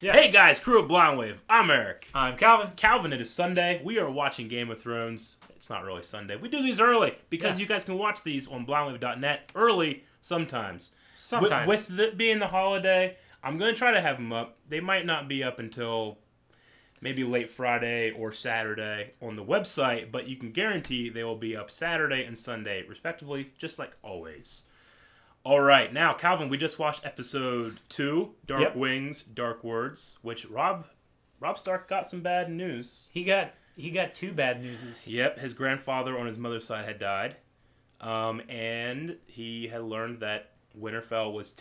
Yeah. Hey guys, crew of Blind Wave. I'm Eric. I'm Calvin. Calvin, it is Sunday. We are watching Game of Thrones. It's not really Sunday. We do these early because you guys can watch these on blindwave.net early sometimes. Sometimes. With it being the holiday, I'm going to try to have them up. They might not be up until maybe late Friday or Saturday on the website, but you can guarantee they will be up Saturday and Sunday, respectively, just like always. All right, now, Calvin, we just watched episode 2, Dark Wings, Dark Words, which Robb Stark got some bad news. He got two bad newses. Yep, his grandfather on his mother's side had died, and he had learned that Winterfell was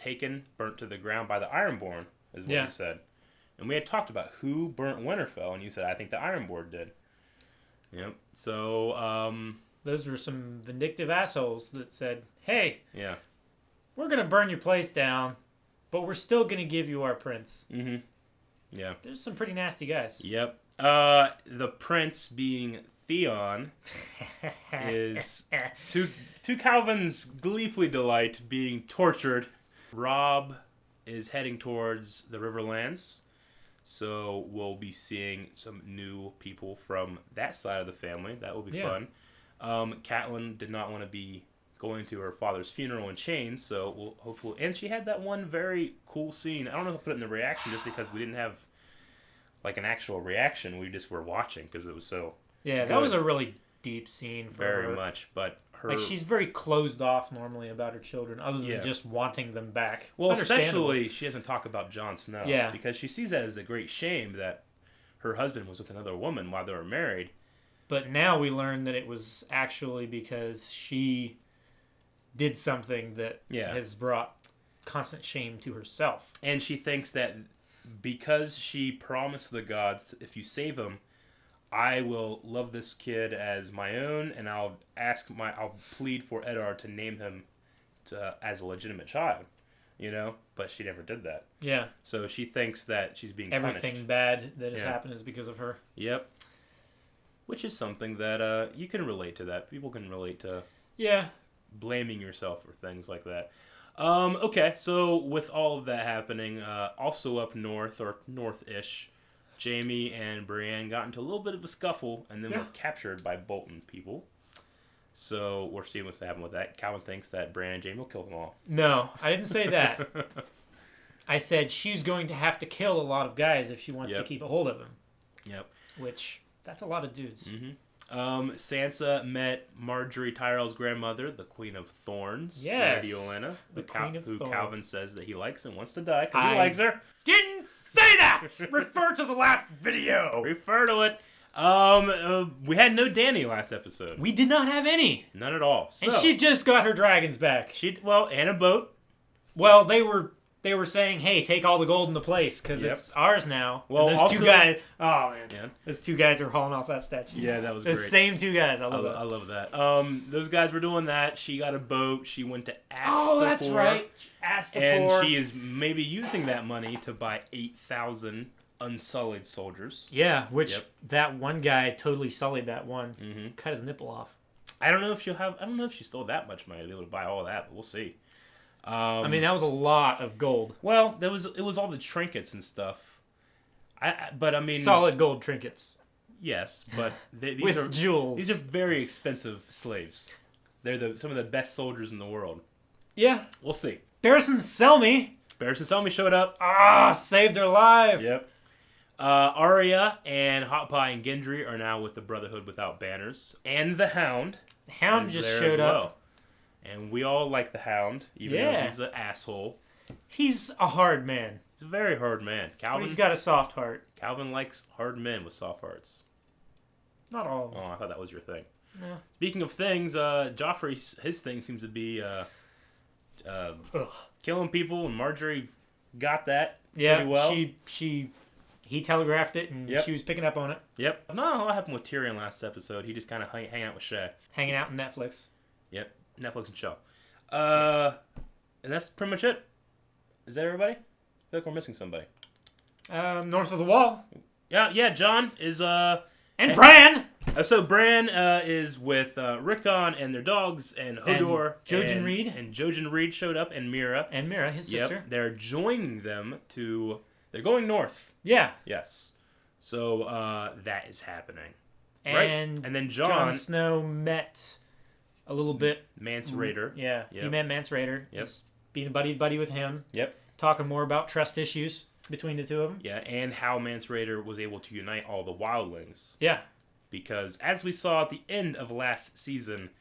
burnt to the ground by the Ironborn, is what he said. And we had talked about who burnt Winterfell, and you said, I think the Ironborn did. Yep, so... Those were some vindictive assholes that said, hey... Yeah. We're going to burn your place down, but we're still going to give you our prince. Mm-hmm. Yeah. There's some pretty nasty guys. Yep. The prince being Theon is, to Calvin's gleefully delight, being tortured. Robb is heading towards the Riverlands, so we'll be seeing some new people from that side of the family. That will be fun. Catelyn did not want to be going to her father's funeral in chains, so we'll hopefully... And she had that one very cool scene. I don't know if I'll put it in the reaction just because we didn't have like an actual reaction. We just were watching because it was so good. That was a really deep scene for her. Very much, but her... Like, she's very closed off normally about her children, other than just wanting them back. Well, especially she doesn't talk about Jon Snow. Yeah. Because she sees that as a great shame that her husband was with another woman while they were married. But now we learn that it was actually because she did something that has brought constant shame to herself. And she thinks that because she promised the gods, if you save him, I will love this kid as my own, and I'll plead for Eddard to name him as a legitimate child, But she never did that. Yeah. So she thinks that she's being Everything punished. bad that has happened is because of her. Yep. Which is something that you can relate to that. People can relate to. Yeah. Blaming yourself for things like that. Okay, so with all of that happening, also up north, or north-ish, Jaime and Brienne got into a little bit of a scuffle, and then were captured by Bolton people. So we're seeing what's happening with that. Calvin thinks that Brienne and Jaime will kill them all. No, I didn't say that. I said she's going to have to kill a lot of guys if she wants to keep a hold of them. Yep. Which, that's a lot of dudes. Mm-hmm. Sansa met Marjorie Tyrell's grandmother, the Queen of Thorns. Yes. Lady Olenna, who Thorns. Calvin says that he likes and wants to die because he likes her. Didn't say that! Refer to the last video! Refer to it. We had no Dany last episode. We did not have any. None at all. So, and she just got her dragons back. And a boat. Well, they were saying, hey, take all the gold in the place, because it's ours now. Well, and those two guys... Oh, man. Yeah. Those two guys are hauling off that statue. Yeah, that was great. The same two guys. I love that. Those guys were doing that. She got a boat. She went to Astapor. Oh, that's right. Astapor. And she is maybe using that money to buy 8,000 unsullied soldiers. Yeah, which that one guy totally sullied that one. Mm-hmm. Cut his nipple off. I don't know if she stole that much money to be able to buy all that, but we'll see. I mean, that was a lot of gold. Well, it was all the trinkets and stuff. But I mean, solid gold trinkets. Yes, but these with are jewels. These are very expensive slaves. They're some of the best soldiers in the world. Yeah, we'll see. Barristan Selmy showed up. Saved their life. Yep. Arya and Hot Pie and Gendry are now with the Brotherhood Without Banners, and the Hound. The Hound just showed up. And we all like the Hound, even though he's an asshole. He's a hard man. He's a very hard man. Calvin, but he's got a soft heart. Calvin likes hard men with soft hearts. Not all of them. Oh, I thought that was your thing. No. Speaking of things, Joffrey, his thing seems to be killing people, and Marjorie got that pretty well. He telegraphed it, and she was picking up on it. Yep. No, what happened with Tyrion last episode? He just kind of hang out with Shay. Hanging out on Netflix. Yep. Netflix and show. And that's pretty much it. Is that everybody? I feel like we're missing somebody. North of the Wall. Yeah, John is... And Bran! So Bran is with Rickon and their dogs, and Hodor. And Jojen Reed. And Jojen Reed showed up, and Mira. And Mira, his sister. They're joining them to They're going north. Yeah. Yes. So that is happening. And, right? And then Jon Snow met a little bit. Mance Rayder. Yeah. Yep. He met Mance Rayder. Yep. He's being buddy with him. Yep. Talking more about trust issues between the two of them. Yeah, and how Mance Rayder was able to unite all the wildlings. Yeah. Because as we saw at the end of last season,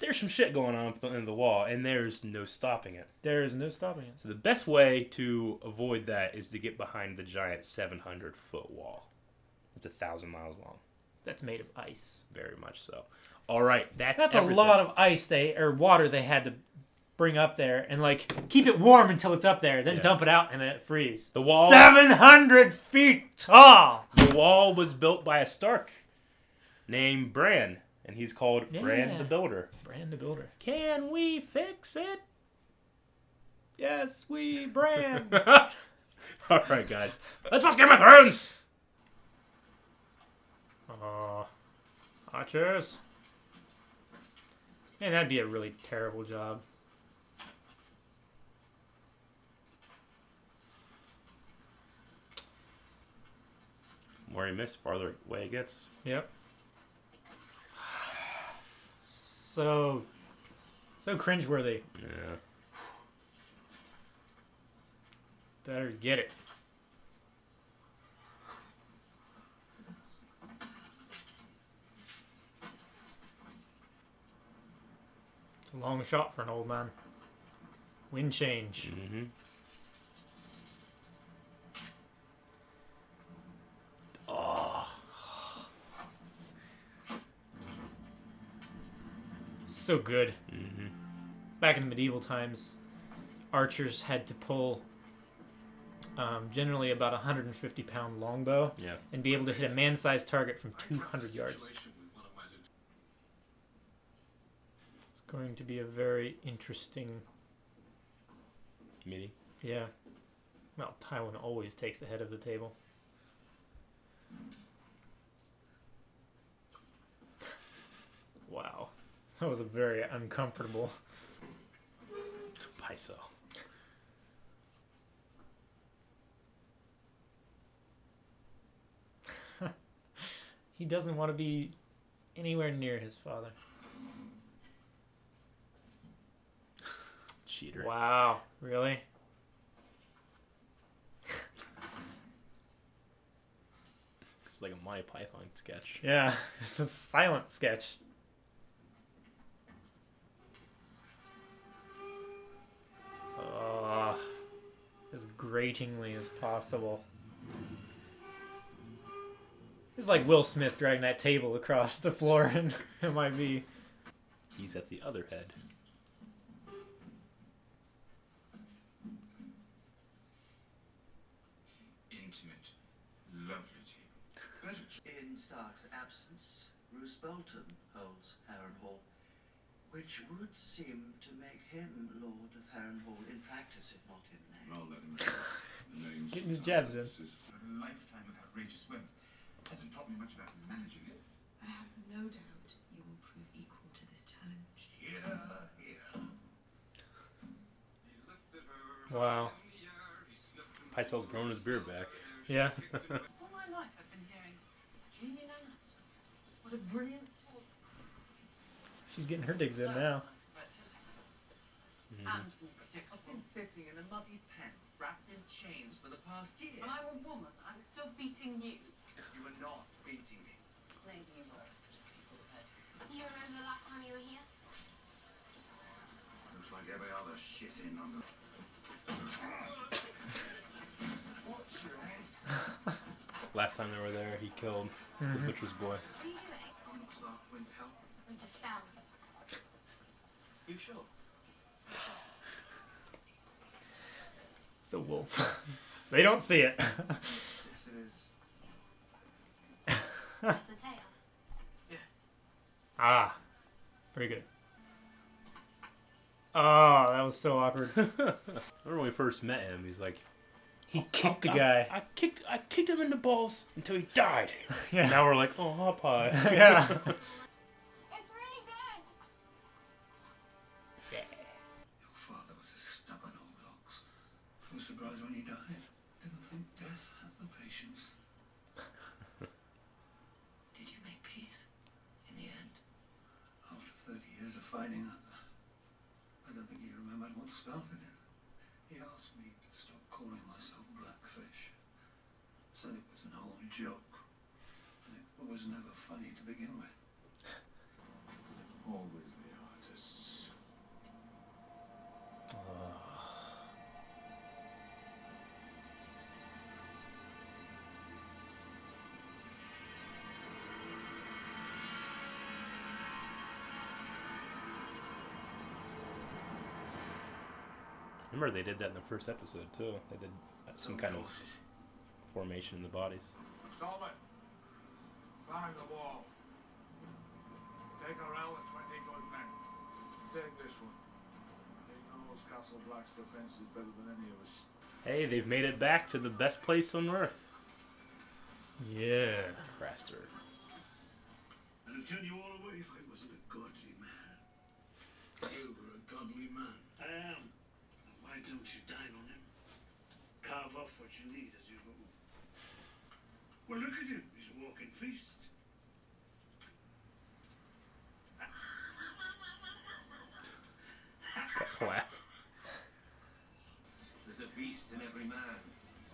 there's some shit going on in the wall, and there's no stopping it. There is no stopping it. So the best way to avoid that is to get behind the giant 700-foot wall. It's 1,000 miles long. That's made of ice. Very much so. All right, that's everything. A lot of ice or water they had to bring up there and like keep it warm until it's up there, then dump it out and then it freeze. The wall 700 feet tall. The wall was built by a Stark named Bran, and he's called Bran the Builder. Bran the Builder. Can we fix it? Yes, we Bran. All right, guys, let's watch Game of Thrones. Archers. Man, that'd be a really terrible job. More you miss, farther away it gets. Yep. So cringeworthy. Yeah. Better get it. It's a long shot for an old man. Wind change. Mm-hmm. So good. Mm-hmm. Back in the medieval times, archers had to pull generally about a 150-pound longbow and be able to hit a man-sized target from 200 yards. It's going to be a very interesting meeting. Yeah. Well, Tywin always takes the head of the table. Wow. That was a very uncomfortable. Pyso. He doesn't want to be anywhere near his father. Cheater. Wow. Really? It's like a Monty Python sketch. Yeah. It's a silent sketch. As gratingly as possible. It's like Will Smith dragging that table across the floor in MIB. He's at the other head. Intimate, lovely table. In Stark's absence, Roose Bolton holds Harrenhal, which would seem to make him Lord of Harrenhal in practice, if not in name. I'll let him know. The name's getting his jabs in. A lifetime of outrageous wealth hasn't taught me much about managing it. I have no doubt you will prove equal to this challenge. Here. Wow. Pycel's grown his beard back. Yeah. All my life I've been hearing, Tywin Lannister. What a brilliant swordsman. She's getting her digs in now. And more predictable. I've been sitting in a muddy pen, wrapped in chains for the past year. When I'm a woman, I'm still beating you. You are not beating me. Maybe you were as good as people said. You remember the last time you were here? Looks like every other shit in on the... What's your head? Last time they were there, he killed the butcher's boy. What are you doing? I'm not Stark going to help. I'm to Fel. You sure? It's a wolf. They don't see it. This is... That's the tail. Ah. Very good. Oh, that was so awkward. Remember when we first met him, he's like, He kicked the guy. I kicked him in the balls until he died. Yeah. Now we're like, oh, hot pie. Yeah. It's really good. Your father was a stubborn old ox. I was surprised when he died. Didn't think death Spelton, he asked me to stop calling myself Blackfish. Said it was an old joke, and it was never funny to begin with. Always the artists. Remember they did that in the first episode too. They did some kind of formation in the bodies. Coleman, climb the wall. Take a round with 20 good men. Take this one. He knows Castle Black's defense is better than any of us. Hey, they've made it back to the best place on Earth. Yeah. Craster. And I'd turn you all away if I wasn't a godly man. You were a godly man. I am. Why don't you dine on him? Carve off what you need as you go. Well, look at him. He's a walking feast. Laugh. There's a beast in every man,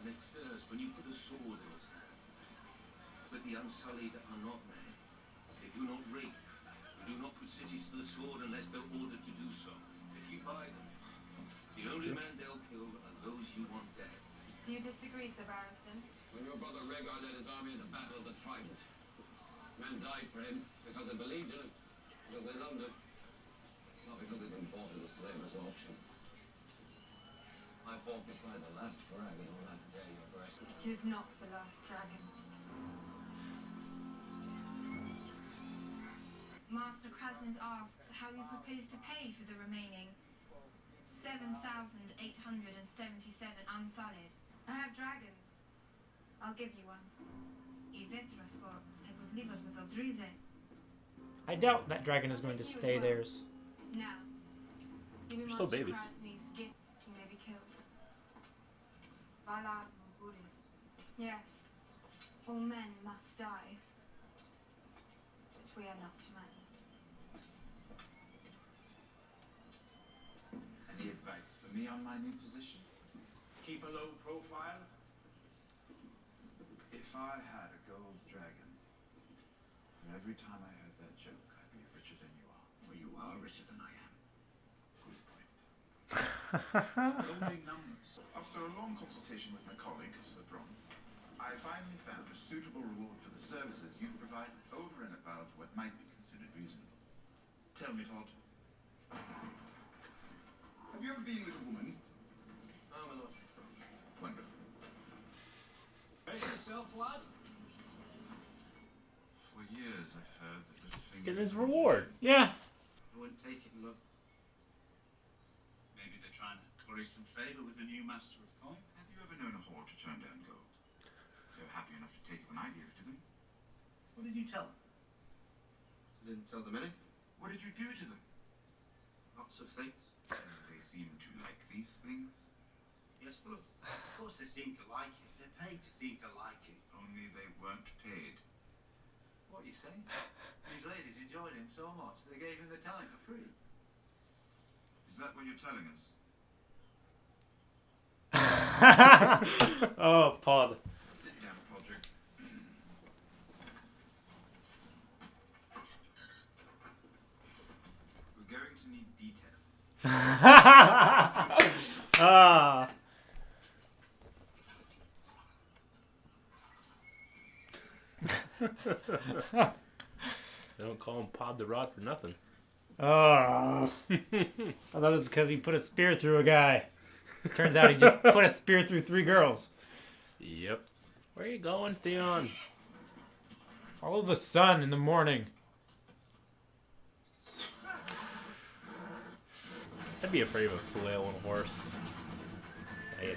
and it stirs when you put a sword in his hand. But the Unsullied are not men. They do not rape. They do not put cities to the sword unless they're ordered to do so. If you buy them, the only men they'll kill are those you want dead. Do you disagree, Sir Barristan? When your brother Rhaegar led his army into battle of the Trident, men died for him because they believed in him, because they loved him, not because they'd been bought at a slaver's auction. I fought beside the last dragon on that day of rest. He was not the last dragon. Master Krasnus asks how you propose to pay for the remaining 7,877 unsullied. I have dragons. I'll give you one. I doubt that dragon is going to stay theirs. Now, give me They're still Master babies. Krasnus' gift. He may be killed. Valar Morghulis. Yes, all men must die. But we are not men. Any advice for me on my new position? Keep a low profile. If I had a gold dragon, and every time I heard that joke, I'd be richer than you are. Well, you are richer than I am. Good point. Don't big numbers. After a long consultation with my colleague, Sir Bronn, I finally found a suitable reward for the services you've provided over and above what might be considered reasonable. Tell me, Todd. Have you ever been with a woman? I'm a lot. Wonderful. Brace yourself, lad. For years I've heard that little He's fingers... getting his reward. Yeah. I won't take it, look. Maybe they're trying to curry some favour with the new master of coin. Have you ever known a whore to turn down gold? They were happy enough to take it when I gave it to them. What did you tell them? I didn't tell them anything. What did you do to them? Lots of things. They seem to like these things. Yes, well, of course they seem to like it. They're paid to seem to like it. Only they weren't paid. What are you saying? These ladies enjoyed him so much they gave him the time for free. Is that what you're telling us? Oh, Pod. Sit down, Podrick. We're going to need details. Ah. They don't call him Pod the Rod for nothing. Oh. I thought it was because he put a spear through a guy. Turns out he just put a spear through 3 girls. Yep. Where are you going, Theon? Follow the sun in the morning. I'd be afraid of a flail on a horse. I'd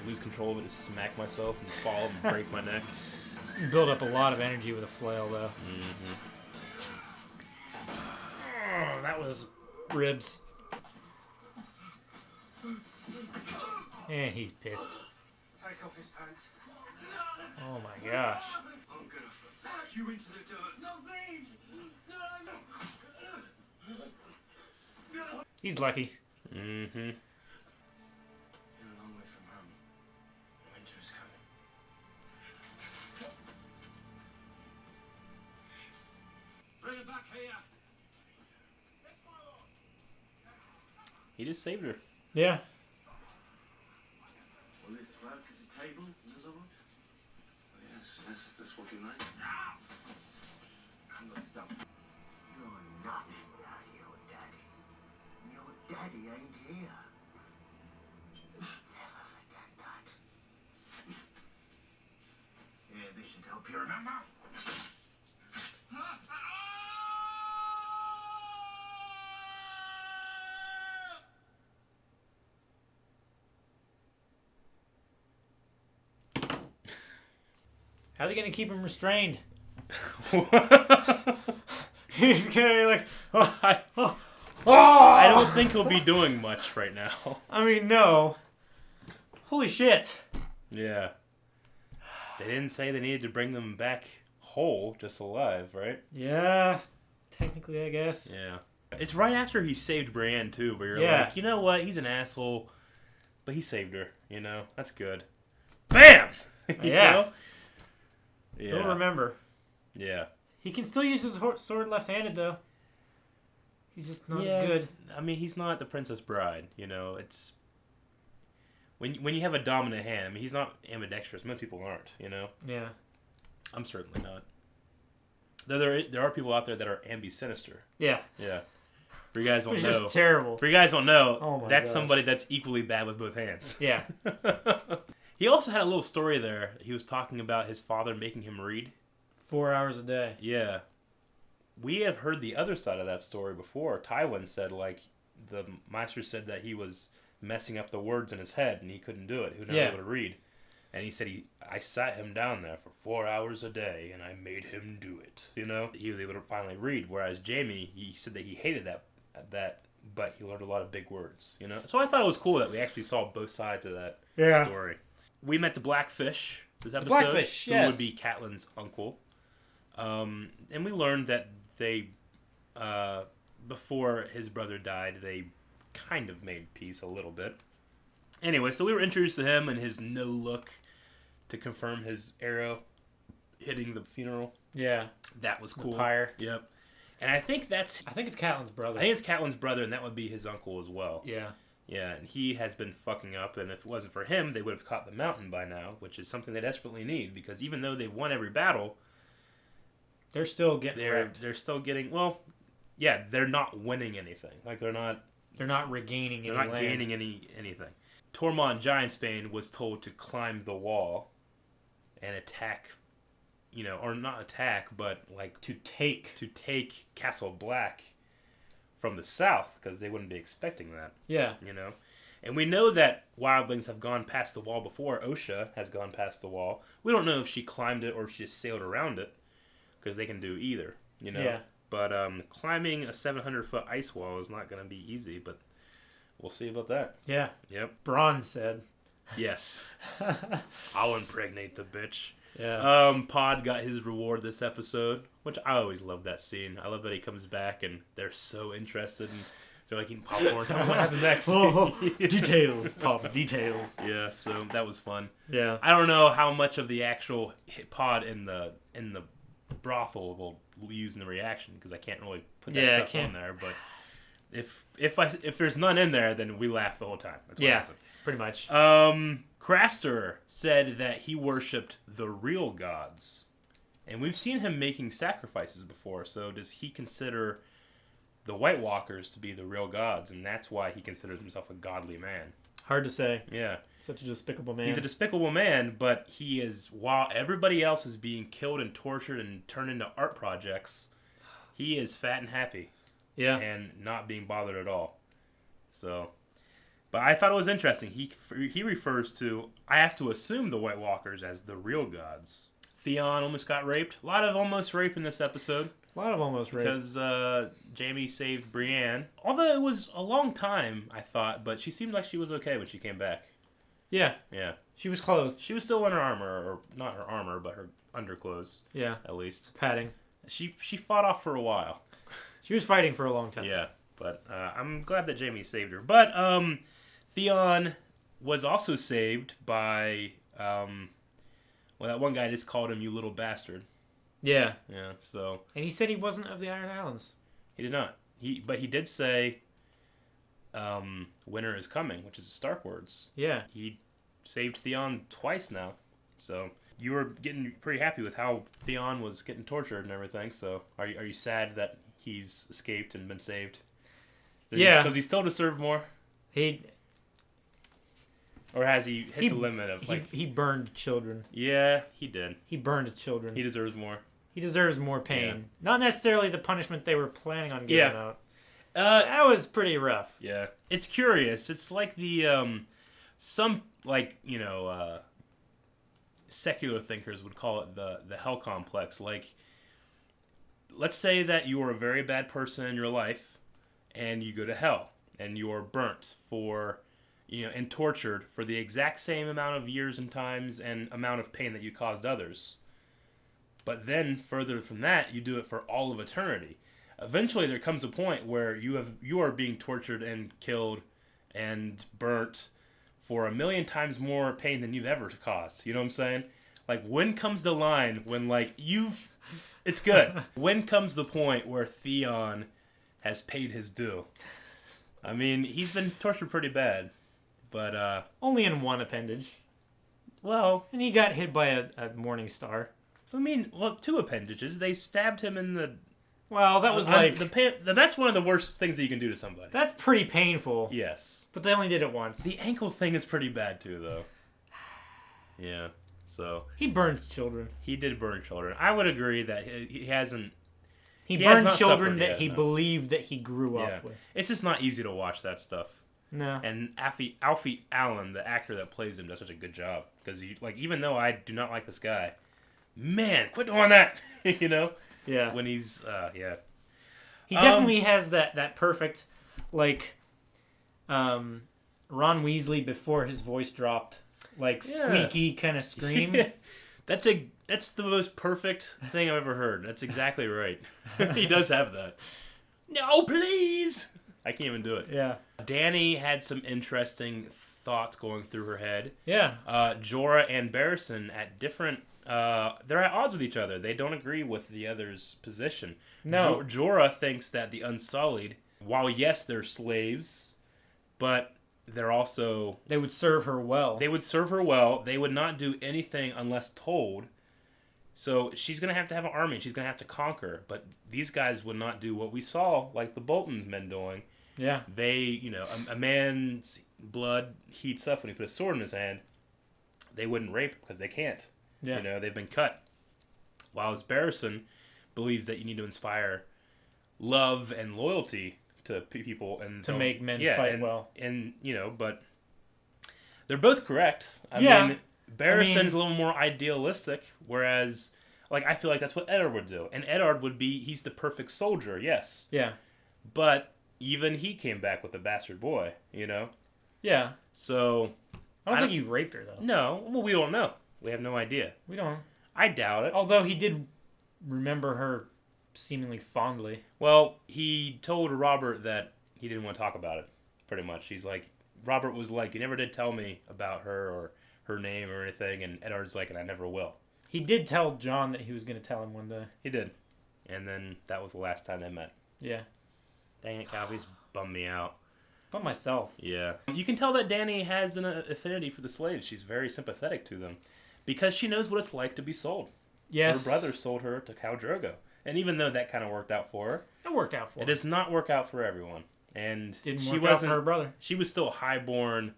lose control of it, just smack myself and fall and break my neck. You build up a lot of energy with a flail, though. Mm-hmm. Oh, that was ribs. And he's pissed. Take off his pants. Oh my gosh. I'm gonna fuck you into the dirt. No, please. He's lucky. Mm-hmm. He just saved her. Yeah. Will this work as a table, my lord? Yes, this will do nice. And the stuff. You're nothing without your daddy. Your daddy ain't here. Never forget that. Yeah, this should help you remember. How's he gonna keep him restrained? He's gonna be like, I don't think he'll be doing much right now. I mean, no. Holy shit. Yeah. They didn't say they needed to bring them back whole, just alive, right? Yeah. Technically, I guess. Yeah. It's right after he saved Brienne, too, where you're Yeah. like, you know what? He's an asshole, but he saved her, you know? That's good. BAM! You Yeah. know? Yeah. He'll remember. Yeah. He can still use his sword left-handed, though. He's just not as good. I mean, he's not the Princess Bride, you know? It's... When you have a dominant hand, I mean, he's not ambidextrous. Most people aren't, you know? Yeah. I'm certainly not. Though there are people out there that are ambisinister. Yeah. Yeah. For you guys don't Which know. is terrible. For you guys don't know, Oh my that's gosh. somebody that's equally bad with both hands. Yeah. He also had a little story there. He was talking about his father making him read. 4 hours a day. Yeah. We have heard the other side of that story before. Tywin said, like, the master said that he was messing up the words in his head and he couldn't do it. He was not able to read. And he said, I sat him down there for 4 hours a day and I made him do it. You know? He was able to finally read. Whereas Jaime, he said that he hated that, but he learned a lot of big words. You know? So I thought it was cool that we actually saw both sides of that story. We met the Blackfish this episode. Blackfish, who yes. would be Catelyn's uncle. And we learned that they, before his brother died, they kind of made peace a little bit. Anyway, so we were introduced to him and his no look to confirm his arrow hitting the funeral. Yeah. That was cool. The pyre. Yep. And I think it's Catelyn's brother. I think it's Catelyn's brother, and that would be his uncle as well. Yeah. Yeah, and he has been fucking up, and if it wasn't for him, they would have caught the mountain by now, which is something they desperately need, because even though they've won every battle, they're still getting they're still getting, well, yeah, they're not winning anything. Like, they're not regaining any They're not land. gaining anything. Tormund Giantsbane was told to climb the wall and attack, you know, or not attack, but like to take Castle Black from the south, because they wouldn't be expecting that. Yeah. You know? And we know that wildlings have gone past the wall before. Osha has gone past the wall. We don't know if she climbed it or if she just sailed around it, because they can do either, you know? Yeah. But climbing a 700-foot ice wall is not going to be easy, but we'll see about that. Yeah. Yep. Bronn said. Yes. I'll impregnate the bitch. Yeah. Pod got his reward this episode, which I always love that scene. I love that he comes back and they're so interested and they're like eating popcorn. What happens next? Details, Pop. Details. Yeah, so that was fun. Yeah. I don't know how much of the actual Pod in the brothel will use in the reaction, because I can't really put that stuff on there. But if there's none in there, then we laugh the whole time. That's what happened. Pretty much. Craster said that he worshipped the real gods. And we've seen him making sacrifices before, so does he consider the White Walkers to be the real gods, and that's why he considers himself a godly man? Hard to say. Yeah. Such a despicable man. He's a despicable man, but he is, while everybody else is being killed and tortured and turned into art projects, he is fat and happy. Yeah. And not being bothered at all. So... But I thought it was interesting. He refers to, I have to assume, the White Walkers as the real gods. Theon almost got raped. A lot of almost rape in this episode. A lot of almost rape. Because Jaime saved Brienne. Although it was a long time, I thought, but she seemed like she was okay when she came back. Yeah. Yeah. She was clothed. She was still in her armor, or not her armor, but her underclothes. Yeah. At least. Padding. She fought off for a while. She was fighting for a long time. Yeah. But I'm glad that Jaime saved her. But Theon was also saved by, that one guy just called him, "You little bastard." Yeah. Yeah, so... And he said he wasn't of the Iron Islands. He did not. But he did say, winter is coming, which is the Stark words. Yeah. He saved Theon twice now. So you were getting pretty happy with how Theon was getting tortured and everything. So are you sad that he's escaped and been saved? Does he still deserve more? Or has he hit the limit of he burned children? Yeah, he did. He burned children. He deserves more. He deserves more pain. Yeah. Not necessarily the punishment they were planning on giving out. That was pretty rough. Yeah. It's curious. It's like the secular thinkers would call it the hell complex. Like, let's say that you are a very bad person in your life and you go to hell and you are burnt and tortured for the exact same amount of years and times and amount of pain that you caused others. But then, further from that, you do it for all of eternity. Eventually, there comes a point where you are being tortured and killed and burnt for 1,000,000 times more pain than you've ever caused. You know what I'm saying? Like, when comes the line when, it's good. When comes the point where Theon has paid his due? I mean, he's been tortured pretty bad, but... only in one appendage. Well... And he got hit by a morning star. I mean, two appendages. They stabbed him in the... Well, that was that's one of the worst things that you can do to somebody. That's pretty painful. Yes. But they only did it once. The ankle thing is pretty bad, too, though. Yeah, so... He burned children. He did burn children. I would agree that he hasn't... He burned children that he believed that he grew up with. It's just not easy to watch that stuff. No. And Alfie Allen, the actor that plays him, does such a good job. Because, even though I do not like this guy... Man, quit doing that! You know? Yeah. When he's, He definitely has that perfect, Ron Weasley before his voice dropped, squeaky kind of scream. That's the most perfect thing I've ever heard. That's exactly right. He does have that. No, please! I can't even do it. Yeah. Dany had some interesting thoughts going through her head. Yeah. Jorah and Barristan at different... they're at odds with each other. They don't agree with the other's position. No. Jorah thinks that the Unsullied, while yes, they're slaves, but they're also... They would serve her well. They would serve her well. They would not do anything unless told. So she's going to have an army. She's going to have to conquer. But these guys would not do what we saw, like the Bolton men doing. Yeah. They, a man's blood heats up when he put a sword in his hand. They wouldn't rape because they can't. Yeah. They've been cut. While Barristan believes that you need to inspire love and loyalty to people and to make men fight well. And but they're both correct. I mean, Barristan's a little more idealistic, whereas I feel like that's what Eddard would do. And Eddard he's the perfect soldier, yes. Yeah. But even he came back with a bastard boy, Yeah. So I don't think he raped her though. No, well we don't know. We have no idea. We don't. I doubt it. Although he did remember her seemingly fondly. Well, he told Robert that he didn't want to talk about it, pretty much. He's like, Robert was like, you never did tell me about her or her name or anything, and Eddard's like, and I never will. He did tell John that he was going to tell him one day. He did. And then that was the last time they met. Yeah. Dang it, Calvi's bummed me out. But myself. Yeah. You can tell that Dany has an affinity for the slaves. She's very sympathetic to them. Because she knows what it's like to be sold. Yes. Her brother sold her to Khal Drogo. And even though that kind of worked out for her... It worked out for her. It does not work out for everyone. And didn't work out for her brother. She was still a highborn,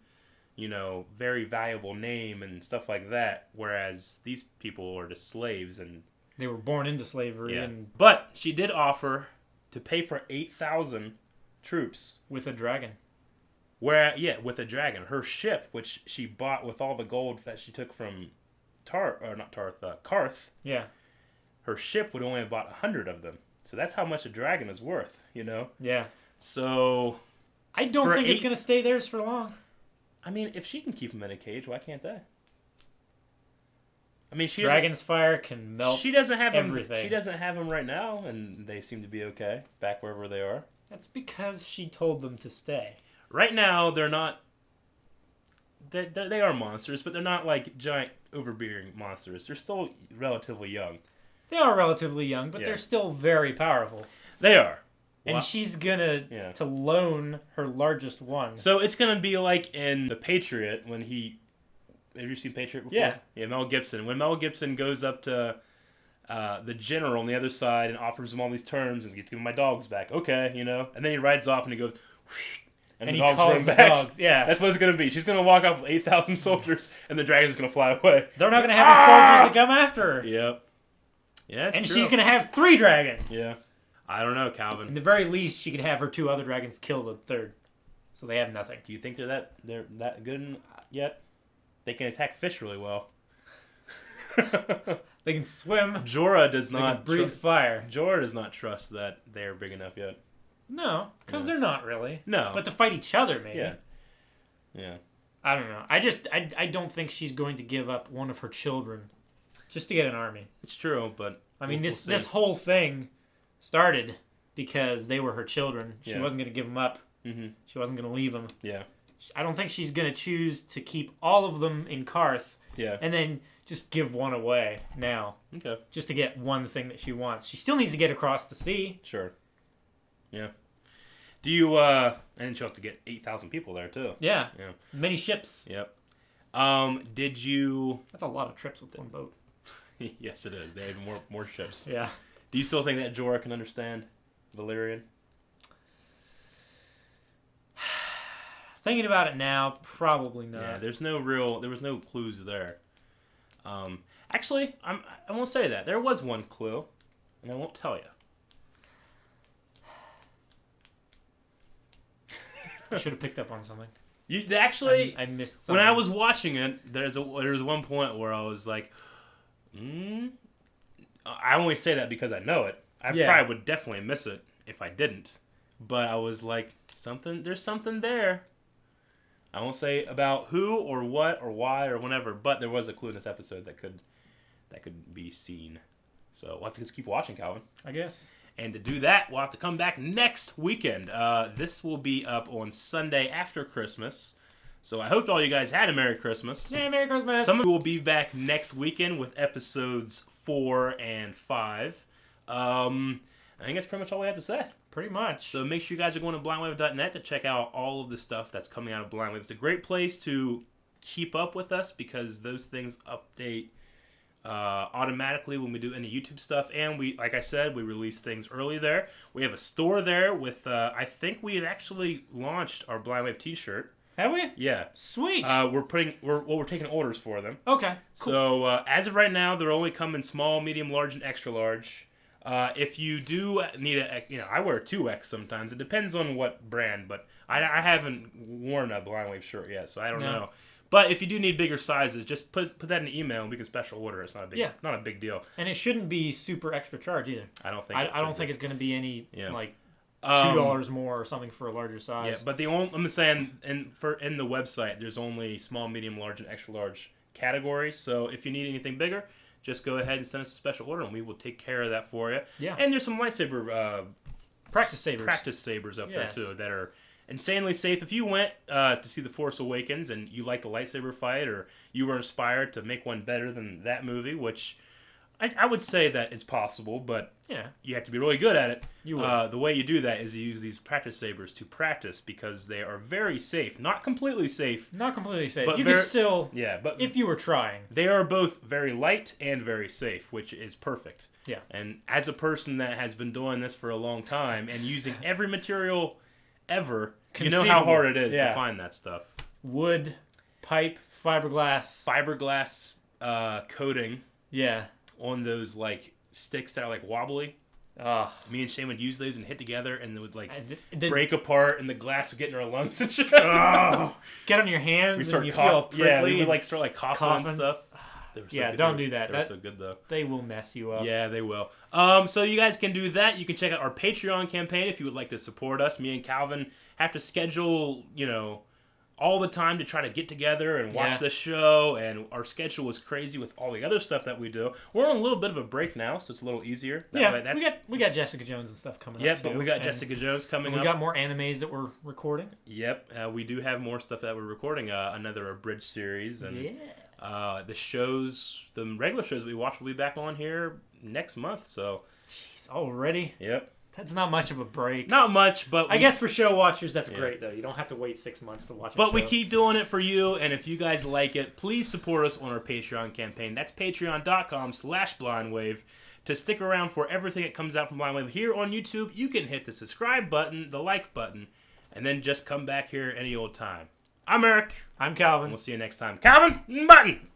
very valuable name and stuff like that. Whereas these people are just slaves and... They were born into slavery. Yeah. And but she did offer to pay for 8,000 troops. With a dragon. With a dragon. Her ship, which she bought with all the gold that she took from... Karth. Yeah. Her ship would only have bought 100 of them. So that's how much a dragon is worth, Yeah. So... I don't think it's going to stay theirs for long. I mean, if she can keep them in a cage, why can't they? I mean, Dragon's fire can melt She doesn't have everything. She doesn't have them right now, and they seem to be okay back wherever they are. That's because she told them to stay. Right now, they're not... They are monsters, but they're not like giant overbearing monsters. They're still relatively young. They are relatively young, but they're still very powerful. They are. And she's gonna to loan her largest one. So it's gonna be like in The Patriot when he. Have you seen Patriot before? Yeah. Yeah, Mel Gibson. When Mel Gibson goes up to the general on the other side and offers him all these terms and give him my dogs back. Okay, and then he rides off and he goes. And the he dogs calls run the back. dogs. Yeah. That's what it's gonna be. She's gonna walk off with 8,000 soldiers and the dragon's gonna fly away. They're not gonna have any soldiers to come after her. Yep. Yeah, and true. she's gonna have 3 dragons. Yeah. I don't know, Calvin. In the very least, she could have her 2 other dragons kill the 3rd, so they have nothing. Do you think they're that good yet? They can attack fish really well. They can swim. Jorah does not breathe fire. Jorah does not trust that they are big enough yet. No, because they're not really. No, but to fight each other, maybe. Yeah. I don't know. I don't think she's going to give up one of her children just to get an army. It's true, but I mean, this whole thing started because they were her children. She wasn't going to give them up. Mm-hmm. She wasn't going to leave them. Yeah. I don't think she's going to choose to keep all of them in Karth. Yeah. And then just give one away now. Okay. Just to get one thing that she wants. She still needs to get across the sea. Sure. Yeah. Do you, and she'll have to get 8,000 people there, too. Yeah. Many ships. Yep. Did you... That's a lot of trips with one boat. Yes, it is. They have more ships. Yeah. Do you still think that Jorah can understand Valyrian? Thinking about it now, probably not. Yeah, there was no clues there. Actually, I won't say that. There was one clue, and I won't tell you. I should have picked up on something. I missed something. When I was watching it, there was one point where I was like, I only say that because I know it. I probably would definitely miss it if I didn't. But I was like, there's something there. I won't say about who or what or why or whenever, but there was a clue in this episode that could be seen. So we'll have to just keep watching, Calvin. I guess. And to do that, we'll have to come back next weekend. This will be up on Sunday after Christmas. So I hope all you guys had a Merry Christmas. Yeah, Merry Christmas. Some of you will be back next weekend with episodes 4 and 5. I think that's pretty much all we have to say. Pretty much. So make sure you guys are going to blindwave.net to check out all of the stuff that's coming out of Blindwave. It's a great place to keep up with us because those things update automatically when we do any YouTube stuff. And we, like I said, we release things early there. We have a store there with, I think we had actually launched our Blindwave t-shirt. Have we? Yeah. Sweet. We're taking orders for them. Okay. Cool. So as of right now, they're only coming small, medium, large, and extra large. If you do need I wear a 2X sometimes. It depends on what brand, but I haven't worn a Blindwave shirt yet, so I don't know. But if you do need bigger sizes, just put that in an email and we can special order. It's not a big deal. And it shouldn't be super extra charge either. I don't think. I don't think it's going to be any like $2 more or something for a larger size. Yeah, but I'm just saying in the website, there's only small, medium, large, and extra large categories. So if you need anything bigger, just go ahead and send us a special order, and we will take care of that for you. Yeah. And there's some lightsaber practice sabers up there too that are insanely safe. If you went to see The Force Awakens and you like the lightsaber fight, or you were inspired to make one better than that movie, which I would say that it's possible, but you have to be really good at it. You would. The way you do that is you use these practice sabers to practice because they are very safe. Not completely safe. Not completely safe. But you could still, but if you were trying. They are both very light and very safe, which is perfect. Yeah. And as a person that has been doing this for a long time and using every material ever, you know how hard it is to find that stuff. Wood, pipe, fiberglass coating. Yeah. On those like sticks that are like wobbly. Me and Shane would use those and hit together, and they would like break apart, and the glass would get in our lungs and shit. Get on your hands, and you feel prickly. Yeah, we would like start like coughing and stuff. They were so good. Don't do that. They were so good though. They will mess you up. Yeah, they will. So you guys can do that. You can check out our Patreon campaign if you would like to support us. Me and Calvin have to schedule, all the time to try to get together and watch this show, and our schedule was crazy with all the other stuff that we do. We're on a little bit of a break now, so it's a little easier. We got Jessica Jones and stuff coming up. Yeah, but we got Jessica Jones coming up. We got more animes that we're recording. Yep, we do have more stuff that we're recording. Another abridged series, and The regular shows we watch will be back on here next month. So, jeez, already? Yep. That's not much of a break. Not much, but I guess for show watchers, that's great, though. You don't have to wait 6 months to watch a show. But we keep doing it for you, and if you guys like it, please support us on our Patreon campaign. That's patreon.com/blindwave. To stick around for everything that comes out from Blindwave here on YouTube, you can hit the subscribe button, the like button, and then just come back here any old time. I'm Eric. I'm Calvin. And we'll see you next time. Calvin, button!